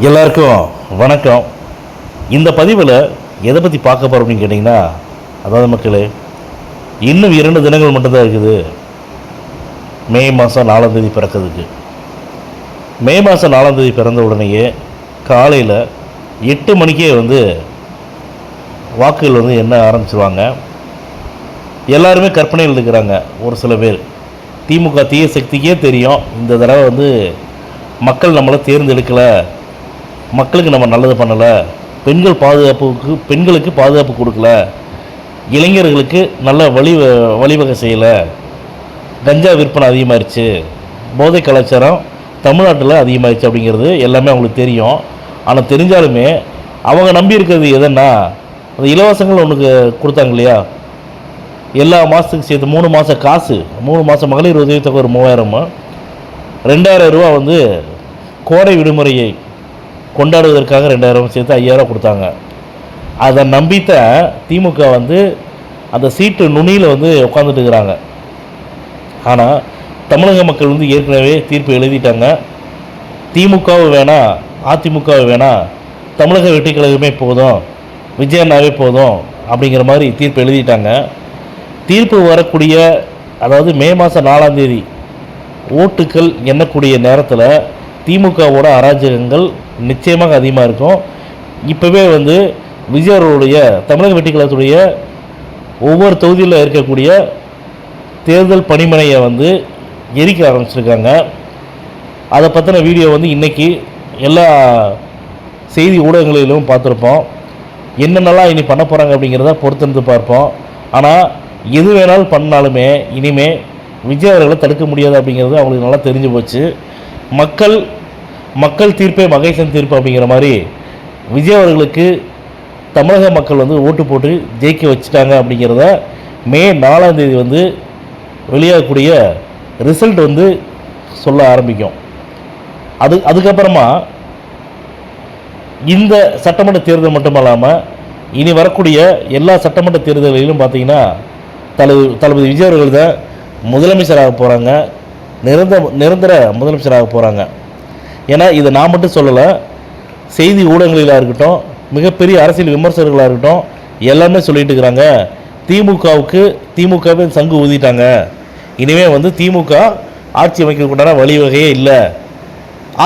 எல்லாருக்கும் வணக்கம். இந்த பதிவில் எதை பற்றி பார்க்க போகிறோம் அப்படின்னு கேட்டிங்கன்னா, அதாவது மக்களே, இன்னும் 2 தினங்கள் மட்டும்தான் இருக்குது மே மாதம் 4ஆம் தேதி பிறக்கிறதுக்கு. மே மாதம் 4ஆம் தேதி பிறந்த உடனேயே காலையில் 8 மணிக்கே வாக்குகள் எண்ண ஆரம்பிச்சிருவாங்க. எல்லாருமே கற்பனையில் இருக்கிறாங்க. ஒரு சில பேர் திமுக தீய சக்திக்கே தெரியும் இந்த தடவை மக்கள் நம்மளை தேர்ந்தெடுக்கலை, மக்களுக்கு நம்ம நல்லது பண்ணலை, பெண்களுக்கு பாதுகாப்பு கொடுக்கல, இளைஞர்களுக்கு நல்ல வழிவகை செய்யலை, கஞ்சா விற்பனை அதிகமாகிடுச்சு, போதை கலாச்சாரம் தமிழ்நாட்டில் அதிகமாகிடுச்சு அப்படிங்கிறது எல்லாமே அவங்களுக்கு தெரியும். ஆனால் தெரிஞ்சாலுமே அவங்க நம்பி இருக்கிறது எதுன்னா, அந்த இலவசங்கள் ஒன்றுக்கு கொடுத்தாங்க இல்லையா, எல்லா மாதத்துக்கு சேர்த்து 3 மாதம் காசு, 3 மாதம் மகளிர் உதவித்தொகை ஒரு 3000, 2000 ரூபா கோடை விடுமுறையை கொண்டாடுவதற்காக 2000 சேர்த்து 5000 கொடுத்தாங்க. அதை நம்பித்தான் திமுக அந்த சீட்டு நுனியில் உட்காந்துட்டு இருக்கிறாங்க. ஆனால் தமிழக மக்கள் ஏற்கனவே தீர்ப்பு எழுதிட்டாங்க. திமுகவு வேணாம், அதிமுகவு வேணாம், தமிழக வெற்றி கழகமே போதும், விஜயண்ணாவே போதும் அப்படிங்கிற மாதிரி தீர்ப்பு எழுதிட்டாங்க. தீர்ப்பு வரக்கூடிய, அதாவது மே மாதம் 4ஆம் தேதி ஓட்டுக்கள் எண்ணக்கூடிய நேரத்தில் திமுகவோட அராஜகங்கள் நிச்சயமாக அதிகமாக இருக்கும். இப்போவே விஜயருடைய தமிழக வெற்றி கழகத்துடைய ஒவ்வொரு தொகுதியில் இருக்கக்கூடிய தேர்தல் பணிமனையை எரிக்க ஆரம்பிச்சிருக்காங்க. அதை பற்றின வீடியோ இன்றைக்கி எல்லா செய்தி ஊடகங்களிலும் பார்த்துருப்போம். என்னென்னலாம் இனி பண்ண போகிறாங்க அப்படிங்கிறத பொறுத்திருந்து பார்ப்போம். ஆனால் எது வேணாலும் பண்ணாலுமே இனிமேல் விஜய் அவர்களை தடுக்க முடியாது அப்படிங்கிறது அவங்களுக்கு நல்லா தெரிஞ்சு போச்சு. மக்கள் தீர்ப்பே மகேசன் தீர்ப்பு அப்படிங்கிற மாதிரி விஜய் அவர்களுக்கு தமிழக மக்கள் ஓட்டு போட்டு ஜெயிக்க வச்சுட்டாங்க அப்படிங்கிறத மே 4ஆம் தேதி வெளியாகக்கூடிய ரிசல்ட் சொல்ல ஆரம்பிக்கும். அதுக்கப்புறமா இந்த சட்டமன்ற தேர்தல் மட்டுமல்லாமல் இனி வரக்கூடிய எல்லா சட்டமன்ற தேர்தல்களிலும் பார்த்திங்கன்னா தளபதி விஜய் அவர்கள் தான் முதலமைச்சராக போகிறாங்க, நிரந்தர முதலமைச்சராக போகிறாங்க. ஏன்னா இதை நான் மட்டும் சொல்லலை, செய்தி ஊடகங்களாக இருக்கட்டும், மிகப்பெரிய அரசியல் விமர்சகர்களாக இருக்கட்டும், எல்லாமே சொல்லிட்டு இருக்கிறாங்க. திமுகவே சங்கு ஊதிட்டாங்க, இனிமேல் திமுக ஆட்சி அமைக்கிறதுக்குண்டான வழிவகையே இல்லை.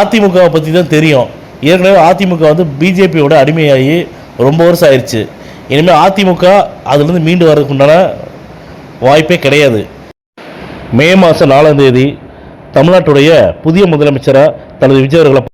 அதிமுகவை பற்றி தான் தெரியும். ஏற்கனவே அதிமுக பிஜேபியோட அடிமையாகி ரொம்ப வருஷம் ஆயிடுச்சு. இனிமேல் அதிமுக அதுலேருந்து மீண்டு வர்றதுக்குண்டான வாய்ப்பே கிடையாது. மே மாதம் 4ஆம் தேதி தமிழ்நாட்டுடைய புதிய முதலமைச்சராக தளபதி விஜய் அவர்களை